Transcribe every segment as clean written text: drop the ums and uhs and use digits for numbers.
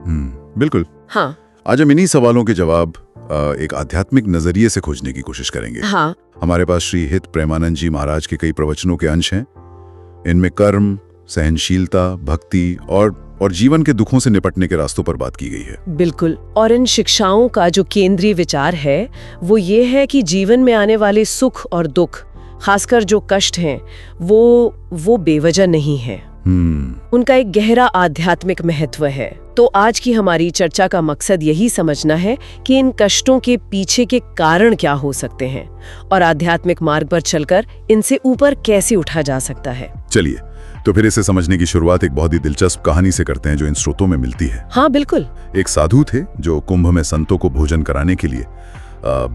बिल्कुल। हाँ आज हम इन्हीं सवालों के जवाब एक आध्यात्मिक नजरिए से खोजने की कोशिश करेंगे। हाँ हमारे पास श्री हित प्रेमानंद जी महाराज के कई प्रवचनों के अंश हैं। इनमें कर्म, सहनशीलता, भक्ति और जीवन के दुखों से निपटने के रास्तों पर बात की गई है। बिल्कुल। और इन शिक्षाओं का जो केंद्रीय विचार है वो ये है कि जीवन में आने वाले सुख और दुख, खासकर जो कष्ट हैं, वो बेवजह नहीं है। उनका एक गहरा आध्यात्मिक महत्व है। तो आज की हमारी चर्चा का मकसद यही समझना है कि इन कष्टों के पीछे के कारण क्या हो सकते हैं और आध्यात्मिक मार्ग पर चलकर इनसे ऊपर कैसे उठा जा सकता है। चलिए, तो फिर इसे समझने की शुरुआत एक बहुत ही दिलचस्प कहानी से करते हैं जो इन स्रोतों में मिलती है। हाँ बिल्कुल। एक साधु थे जो कुंभ में संतों को भोजन कराने के लिए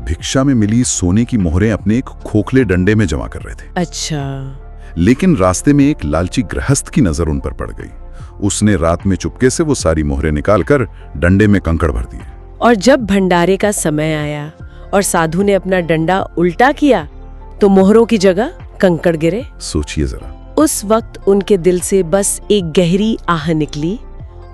भिक्षा में मिली सोने की मोहरें अपने एक खोखले डंडे में जमा कर रहे थे। अच्छा। लेकिन रास्ते में एक लालची गृहस्थ की नजर उन पर पड़ गई। उसने रात में चुपके से वो सारी मोहरें निकालकर डंडे में कंकड़ भर दिए। और जब भंडारे का समय आया और साधु ने अपना डंडा उल्टा किया तो मोहरों की जगह कंकड़ गिरे। सोचिए जरा। उस वक्त उनके दिल से बस एक गहरी आह निकली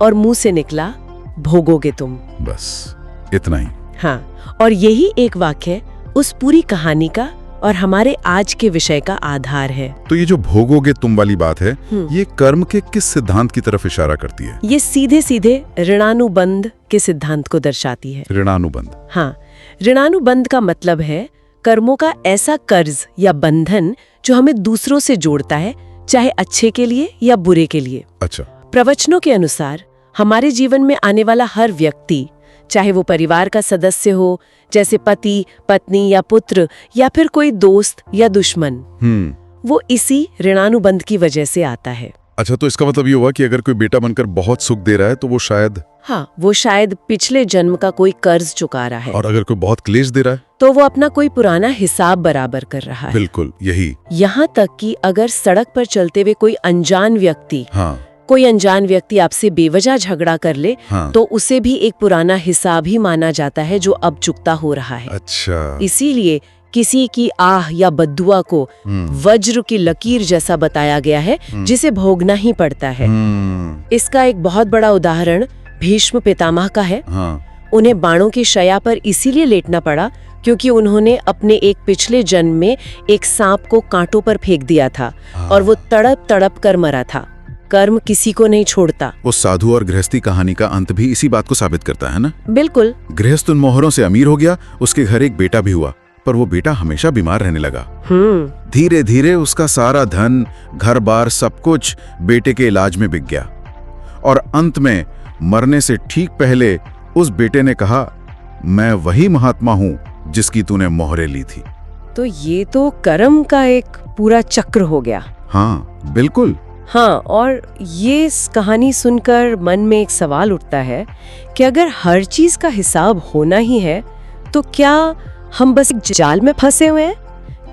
और मुंह से निकला, भोगोगे तुम। बस इतना ही। हाँ, और यही एक वाक्य उस पूरी कहानी का और हमारे आज के विषय का आधार है। तो ये जो भोगोगे तुम वाली बात है, ये कर्म के किस सिद्धांत की तरफ इशारा करती है? ये सीधे सीधे ऋणानुबंध के सिद्धांत को दर्शाती है। ऋणानुबंध? हाँ, ऋणानुबंध का मतलब है कर्मों का ऐसा कर्ज या बंधन जो हमें दूसरों से जोड़ता है, चाहे अच्छे के लिए या बुरे के लिए। अच्छा। प्रवचनों के अनुसार हमारे जीवन में आने वाला हर व्यक्ति, चाहे वो परिवार का सदस्य हो, जैसे पति, पत्नी या पुत्र, या फिर कोई दोस्त या दुश्मन, वो इसी ऋणानुबंध की वजह से आता है। अच्छा, तो इसका मतलब ये हुआ कि अगर कोई बेटा बनकर बहुत सुख दे रहा है तो वो शायद पिछले जन्म का कोई कर्ज चुका रहा है। और अगर कोई बहुत क्लेश दे रहा है तो वो अपना कोई पुराना हिसाब बराबर कर रहा है। बिल्कुल यही। यहाँ तक कि अगर सड़क पर चलते हुए कोई अनजान व्यक्ति आपसे बेवजह झगड़ा कर ले, तो उसे भी एक पुराना हिसाब ही माना जाता है जो अब चुकता हो रहा है। अच्छा। इसीलिए किसी की आह या बद्दुआ को वज्र की लकीर जैसा बताया गया है, जिसे भोगना ही पड़ता है। इसका एक बहुत बड़ा उदाहरण भीष्म पितामह का है। उन्हें बाणों की शया पर इसीलिए लेटना पड़ा क्योंकि उन्होंने अपने एक पिछले जन्म में एक सांप को कांटों पर फेंक दिया था और वो तड़प तड़प कर मरा था। कर्म किसी को नहीं छोड़ता। वो साधु और गृहस्थी कहानी का अंत भी इसी बात को साबित करता है ना? बिल्कुल। गृहस्थ उन मोहरों से अमीर हो गया, उसके घर एक बेटा भी हुआ, पर वो बेटा हमेशा बीमार रहने लगा। धीरे धीरे उसका सारा धन, घर बार, सब कुछ बेटे के इलाज में बिक गया और अंत में मरने से ठीक पहले उस बेटे ने कहा, मैं वही महात्मा हूँ जिसकी तूने मोहरें ली थी। तो ये तो कर्म का एक पूरा चक्र हो गया। हाँ बिल्कुल। हाँ, और ये कहानी सुनकर मन में एक सवाल उठता है कि अगर हर चीज का हिसाब होना ही है तो क्या हम बस एक जाल में फंसे हुए हैं?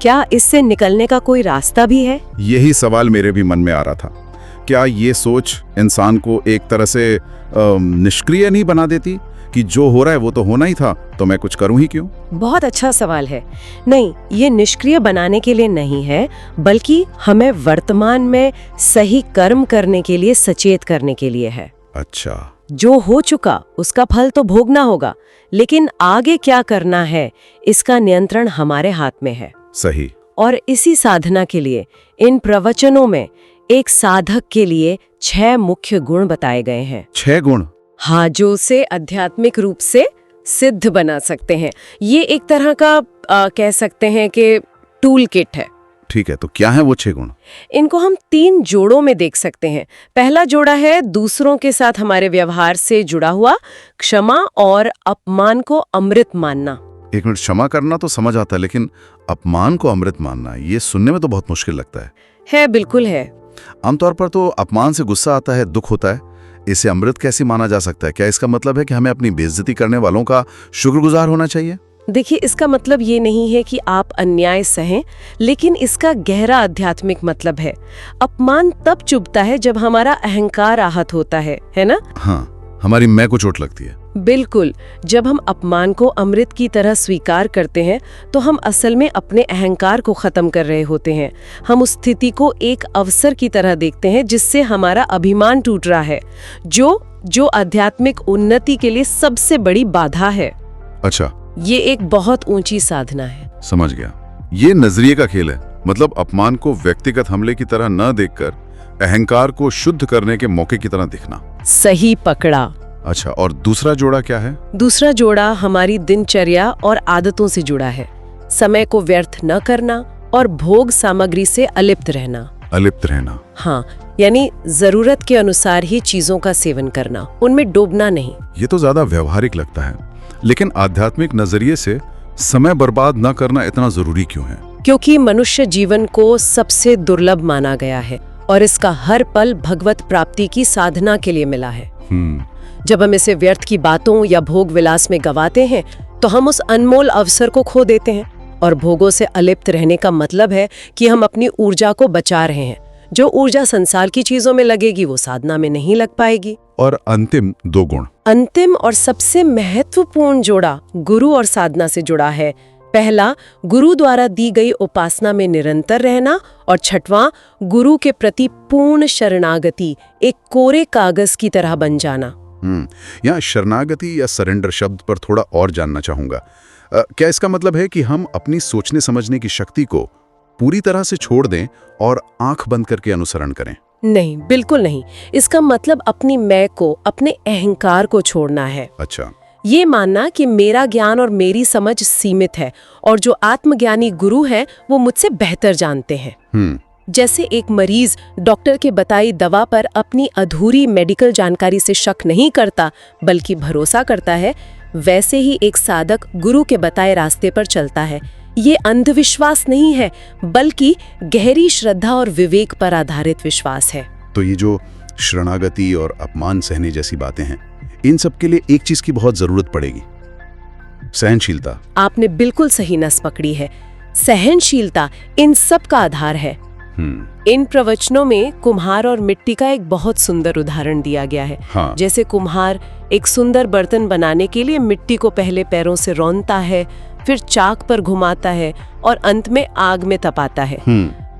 क्या इससे निकलने का कोई रास्ता भी है? यही सवाल मेरे भी मन में आ रहा था। क्या ये सोच इंसान को एक तरह से निष्क्रिय नहीं बना देती कि जो हो रहा है वो तो होना ही था, तो मैं कुछ करूं ही क्यों? बहुत अच्छा सवाल है। नहीं, ये निष्क्रिय बनाने के लिए नहीं है, बल्कि हमें वर्तमान में सही कर्म करने के लिए सचेत करने के लिए है। अच्छा। जो हो चुका उसका फल तो भोगना होगा, लेकिन आगे क्या करना है इसका नियंत्रण हमारे हाथ में है। सही। और इसी साधना के लिए इन प्रवचनों में एक साधक के लिए 6 मुख्य गुण बताए गए हैं। 6 गुण? हाँ, जो उसे आध्यात्मिक रूप से सिद्ध बना सकते हैं। ये एक तरह का कह सकते हैं कि टूल किट है। ठीक है, तो क्या है वो 6 गुण? इनको हम 3 जोड़ों में देख सकते हैं। पहला जोड़ा है दूसरों के साथ हमारे व्यवहार से जुड़ा हुआ क्षमा और अपमान को अमृत मानना। एक मिनट, क्षमा करना तो समझ आता है, लेकिन अपमान को अमृत मानना, ये सुनने में तो बहुत मुश्किल लगता है। बिल्कुल है। आमतौर पर तो अपमान से गुस्सा आता है, दुख होता है, इसे अमृत कैसे माना जा सकता है? क्या इसका मतलब है कि हमें अपनी बेइज्जती करने वालों का शुक्रगुजार होना चाहिए? देखिए, इसका मतलब ये नहीं है कि आप अन्याय सहें, लेकिन इसका गहरा आध्यात्मिक मतलब है। अपमान तब चुभता है जब हमारा अहंकार आहत होता है ना? हाँ, हमारी मैं को चोट लगती है। बिल्कुल। जब हम अपमान को अमृत की तरह स्वीकार करते हैं तो हम असल में अपने अहंकार को खत्म कर रहे होते हैं। हम उस स्थिति को एक अवसर की तरह देखते हैं जिससे हमारा अभिमान टूट रहा है, जो जो आध्यात्मिक उन्नति के लिए सबसे बड़ी बाधा है। अच्छा, ये एक बहुत ऊंची साधना है। समझ गया। ये नजरिए का खेल है, मतलब अपमान को व्यक्तिगत हमले की तरह न देखकर अहंकार को शुद्ध करने के मौके की तरह दिखना। सही पकड़ा। अच्छा, और दूसरा जोड़ा क्या है? दूसरा जोड़ा हमारी दिनचर्या और आदतों से जुड़ा है। समय को व्यर्थ न करना और भोग सामग्री से अलिप्त रहना। अलिप्त रहना, हाँ, यानी जरूरत के अनुसार ही चीजों का सेवन करना, उनमें डूबना नहीं। ये तो ज्यादा व्यवहारिक लगता है, लेकिन आध्यात्मिक नजरिए से समय बर्बाद न करना इतना जरूरी क्यों है? क्योंकि मनुष्य जीवन को सबसे दुर्लभ माना गया है और इसका हर पल भगवत प्राप्ति की साधना के लिए मिला है। जब हम इसे व्यर्थ की बातों या भोग विलास में गवाते हैं तो हम उस अनमोल अवसर को खो देते हैं। और भोगों से अलिप्त रहने का मतलब है कि हम अपनी ऊर्जा को बचा रहे हैं। जो ऊर्जा संसार की चीजों में लगेगी वो साधना में नहीं लग पाएगी। और अंतिम दो गुण, अंतिम और सबसे महत्वपूर्ण जोड़ा गुरु और साधना से जुड़ा है। पहला, गुरु द्वारा दी गई उपासना में निरंतर रहना, और छठवां, गुरु के प्रति पूर्ण शरणागति, एक कोरे कागज की तरह बन जाना। यहाँ शरणागति या सरेंडर शब्द पर थोड़ा और जानना चाहूंगा। क्या इसका मतलब है कि हम अपनी सोचने समझने की शक्ति को पूरी तरह से छोड़ दें और आंख बंद करके अनुसरण करें? नहीं, बिल्कुल नहीं। इसका मतलब अपनी मैं को, अपने अहंकार को छोड़ना है। अच्छा, ये मानना कि मेरा ज्ञान और मेरी समझ सीमित है और जो आत्मज्ञानी गुरु है वो मुझसे बेहतर जानते हैं। जैसे एक मरीज डॉक्टर के बताई दवा पर अपनी अधूरी मेडिकल जानकारी से शक नहीं करता बल्कि भरोसा करता है, वैसे ही एक साधक गुरु के बताए रास्ते पर चलता है। ये अंधविश्वास नहीं है बल्कि गहरी श्रद्धा और विवेक पर आधारित विश्वास है। तो ये जो शरणागति और अपमान सहने जैसी बातें हैं, इन सब के लिए एक चीज की बहुत जरूरत पड़ेगी, सहनशीलता। आपने बिल्कुल सही नस पकड़ी है। सहनशीलता इन सब का आधार है। इन प्रवचनों में कुम्हार और मिट्टी का एक बहुत सुंदर उदाहरण दिया गया है। हाँ। जैसे कुम्हार एक सुंदर बर्तन बनाने के लिए मिट्टी को पहले पैरों से रौंदता है, फिर चाक पर घुमाता है और अंत में आग में तपाता है।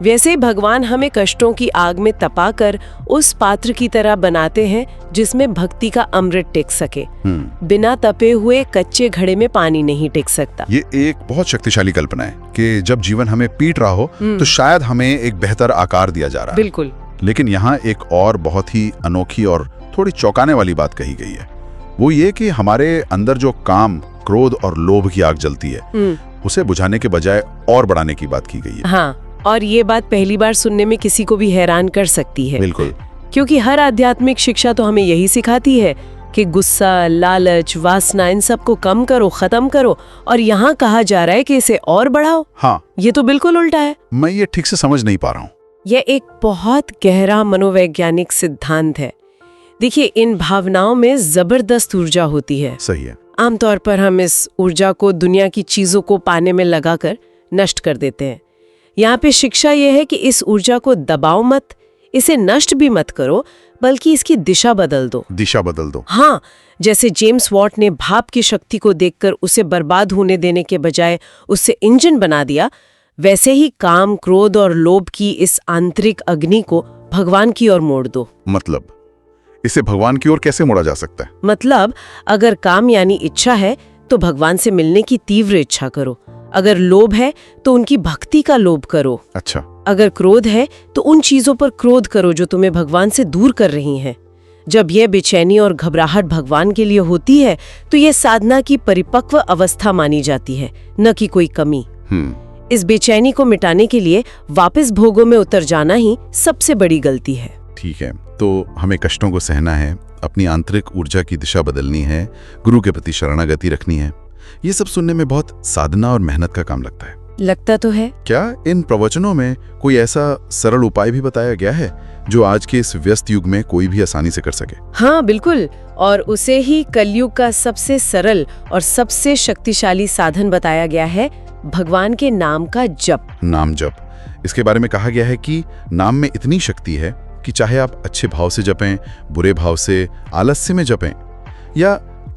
वैसे भगवान हमें कष्टों की आग में तपाकर उस पात्र की तरह बनाते हैं जिसमें भक्ति का अमृत टिक सके। बिना तपे हुए कच्चे घड़े में पानी नहीं टिक सकता। ये एक बहुत शक्तिशाली कल्पना है कि जब जीवन हमें पीट रहा हो तो शायद हमें एक बेहतर आकार दिया जा रहा है। बिल्कुल। लेकिन यहाँ एक और बहुत ही अनोखी और थोड़ी चौंकाने वाली बात कही गई है। वो ये कि हमारे अंदर जो काम, क्रोध और लोभ की आग जलती है, उसे बुझाने के बजाय और बढ़ाने की बात की गई है। हाँ, और ये बात पहली बार सुनने में किसी को भी हैरान कर सकती है। बिल्कुल, क्योंकि हर आध्यात्मिक शिक्षा तो हमें यही सिखाती है कि गुस्सा, लालच, वासना, इन सब को कम करो, खत्म करो, और यहाँ कहा जा रहा है कि इसे और बढ़ाओ। हाँ, ये तो बिल्कुल उल्टा है। मैं ये ठीक से समझ नहीं पा रहा हूँ। यह एक बहुत गहरा मनोवैज्ञानिक सिद्धांत है। देखिए, इन भावनाओं में जबरदस्त ऊर्जा होती है। सही है। आमतौर पर हम इस ऊर्जा को दुनिया की चीजों को पाने में लगाकर नष्ट कर देते हैं। यहाँ पे शिक्षा यह है कि इस ऊर्जा को दबाओ मत, इसे नष्ट भी मत करो, बल्कि इसकी दिशा बदल दो। दिशा बदल दो। हाँ, जैसे जेम्स वॉट ने भाप की शक्ति को देखकर उसे बर्बाद होने देने के बजाय उससे इंजन बना दिया, वैसे ही काम, क्रोध और लोभ की इस आंतरिक अग्नि को भगवान की ओर मोड़ दो। मतलब इसे भगवान की ओर कैसे मोड़ा जा सकता है? मतलब अगर काम यानी इच्छा है तो भगवान से मिलने की तीव्र इच्छा करो। अगर लोभ है तो उनकी भक्ति का लोभ करो। अच्छा। अगर क्रोध है तो उन चीजों पर क्रोध करो जो तुम्हें भगवान से दूर कर रही हैं। जब यह बेचैनी और घबराहट भगवान के लिए होती है तो यह साधना की परिपक्व अवस्था मानी जाती है, न कि कोई कमी। इस बेचैनी को मिटाने के लिए वापस भोगों में उतर जाना ही सबसे बड़ी गलती है। ठीक है, तो हमें कष्टों को सहना है, अपनी आंतरिक ऊर्जा की दिशा बदलनी है, गुरु के प्रति शरणागति रखनी है। ये सब सुनने में बहुत साधना और मेहनत का काम लगता है। लगता तो है। क्या इन प्रवचनों में कोई ऐसा सरल उपाय भी बताया गया है जो आज के इस व्यस्त युग में कोई भी आसानी से कर सके? हाँ, बिल्कुल। और उसे ही कलयुग का सबसे सरल और सबसे शक्तिशाली साधन बताया गया है, भगवान के नाम का जप। नाम जप। इसके बारे में कहा गया है कि नाम में इतनी शक्ति है कि चाहे आप अच्छे भाव से जपें, बुरे भाव से, आलस्य में जपें या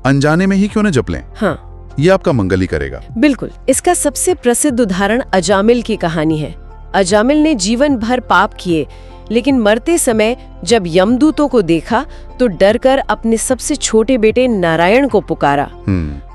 अनजाने में ही क्यों न जप लें, हाँ, ये आपका मंगल ही करेगा। बिल्कुल। इसका सबसे प्रसिद्ध उदाहरण अजामिल की कहानी है। अजामिल ने जीवन भर पाप किए, लेकिन मरते समय जब यमदूतों को देखा तो डरकर अपने सबसे छोटे बेटे नारायण को पुकारा।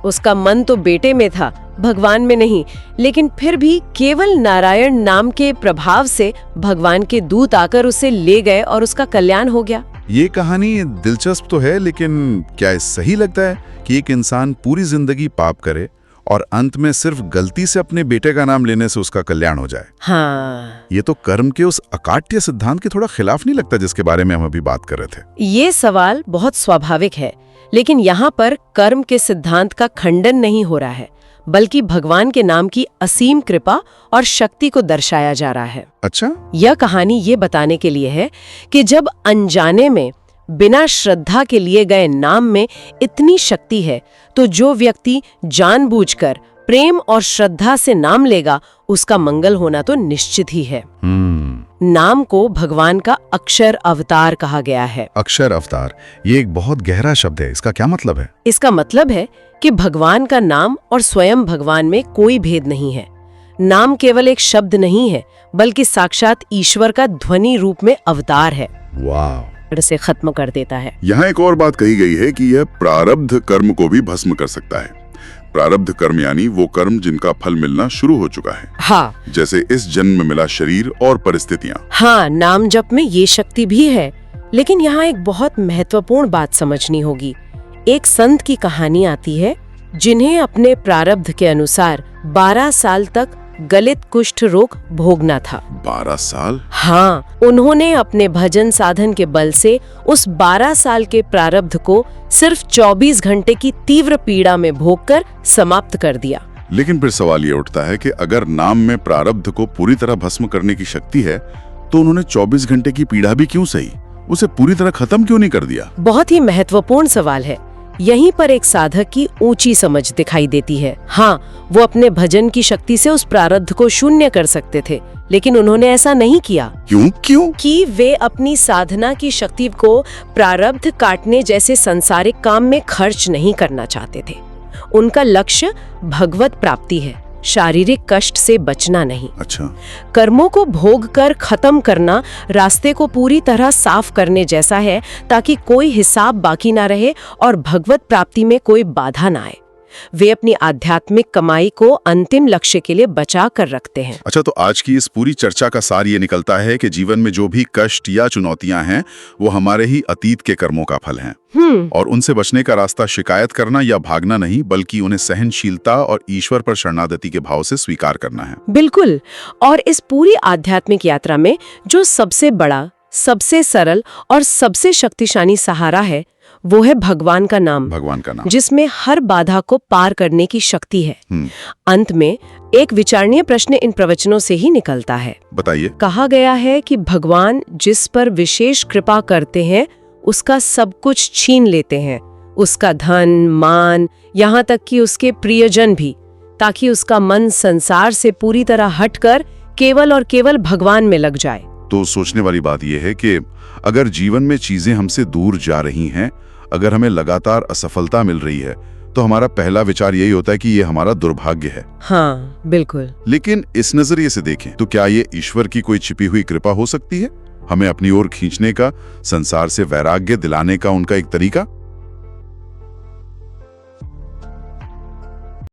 उसका मन तो बेटे में था, भगवान में नहीं, लेकिन फिर भी केवल नारायण नाम के प्रभाव से भगवान के दूत आकर उसे ले गए और उसका कल्याण हो गया। ये कहानी दिलचस्प तो है, लेकिन क्या ये सही लगता है कि एक इंसान पूरी जिंदगी पाप करे और अंत में सिर्फ गलती से अपने बेटे का नाम लेने से उसका कल्याण हो जाए? हाँ, ये तो कर्म के उस अकाट्य सिद्धांत के थोड़ा खिलाफ नहीं लगता जिसके बारे में हम अभी बात कर रहे थे? ये सवाल बहुत स्वाभाविक है, लेकिन यहाँ पर कर्म के सिद्धांत का खंडन नहीं हो रहा है, बल्कि भगवान के नाम की असीम कृपा और शक्ति को दर्शाया जा रहा है। अच्छा, यह कहानी ये बताने के लिए है कि जब अनजाने में बिना श्रद्धा के लिए गए नाम में इतनी शक्ति है, तो जो व्यक्ति जानबूझकर प्रेम और श्रद्धा से नाम लेगा उसका मंगल होना तो निश्चित ही है। नाम को भगवान का अक्षर अवतार कहा गया है। अक्षर अवतार, ये एक बहुत गहरा शब्द है। इसका क्या मतलब है? इसका मतलब है कि भगवान का नाम और स्वयं भगवान में कोई भेद नहीं है। नाम केवल एक शब्द नहीं है, बल्कि साक्षात ईश्वर का ध्वनि रूप में अवतार है। वाह, से खत्म कर देता है। यहाँ एक और बात कही गई है कि यह प्रारब्ध कर्म को भी भस्म कर सकता है। प्रारब्ध कर्म यानी वो कर्म जिनका फल मिलना शुरू हो चुका है। हाँ, जैसे इस जन्म में मिला शरीर और परिस्थितियाँ। हाँ, नाम जप में ये शक्ति भी है, लेकिन यहाँ एक बहुत महत्वपूर्ण बात समझनी होगी। एक संत की कहानी आती है जिन्हें अपने प्रारब्ध के अनुसार 12 साल तक गलित कुष्ठ रोग भोगना था। 12 साल? हाँ, उन्होंने अपने भजन साधन के बल से उस 12 साल के प्रारब्ध को सिर्फ 24 घंटे की तीव्र पीड़ा में भोगकर समाप्त कर दिया। लेकिन फिर सवाल ये उठता है कि अगर नाम में प्रारब्ध को पूरी तरह भस्म करने की शक्ति है, तो उन्होंने 24 घंटे की पीड़ा भी क्यों सही? उसे पूरी तरह खत्म क्यों नहीं कर दिया? बहुत ही महत्वपूर्ण सवाल है। यहीं पर एक साधक की ऊंची समझ दिखाई देती है। हाँ, वो अपने भजन की शक्ति से उस प्रारब्ध को शून्य कर सकते थे, लेकिन उन्होंने ऐसा नहीं किया। क्यों? कि वे अपनी साधना की शक्ति को प्रारब्ध काटने जैसे सांसारिक काम में खर्च नहीं करना चाहते थे। उनका लक्ष्य भगवत प्राप्ति है, शारीरिक कष्ट से बचना नहीं। अच्छा, कर्मों को भोग कर खत्म करना रास्ते को पूरी तरह साफ करने जैसा है, ताकि कोई हिसाब बाकी ना रहे और भगवत प्राप्ति में कोई बाधा ना आए। वे अपनी आध्यात्मिक कमाई को अंतिम लक्ष्य के लिए बचा कर रखते हैं। अच्छा, तो आज की इस पूरी चर्चा का सार ये निकलता है कि जीवन में जो भी कष्ट या चुनौतियां हैं, वो हमारे ही अतीत के कर्मों का फल हैं। और उनसे बचने का रास्ता शिकायत करना या भागना नहीं, बल्कि उन्हें सहनशीलता और ईश्वर पर शरणागति के भाव से स्वीकार करना है। बिल्कुल। और इस पूरी आध्यात्मिक यात्रा में जो सबसे बड़ा, सबसे सरल और सबसे शक्तिशाली सहारा है, वो है भगवान का नाम। भगवान का नाम, जिसमें हर बाधा को पार करने की शक्ति है। अंत में एक विचारणीय प्रश्न इन प्रवचनों से ही निकलता है। बताइए। कहा गया है कि भगवान जिस पर विशेष कृपा करते हैं, उसका सब कुछ छीन लेते हैं, उसका धन, मान, यहाँ तक कि उसके प्रियजन भी, ताकि उसका मन संसार से पूरी तरह हटकर केवल और केवल भगवान में लग जाए। तो सोचने वाली बात यह है कि अगर जीवन में चीजें हमसे दूर जा रही हैं, अगर हमें लगातार असफलता मिल रही है, तो हमारा पहला विचार यही होता है कि ये हमारा दुर्भाग्य है। हाँ, बिल्कुल। लेकिन इस नजरिए से देखें तो क्या ये ईश्वर की कोई छिपी हुई कृपा हो सकती है, हमें अपनी ओर खींचने का, संसार से वैराग्य दिलाने का उनका एक तरीका?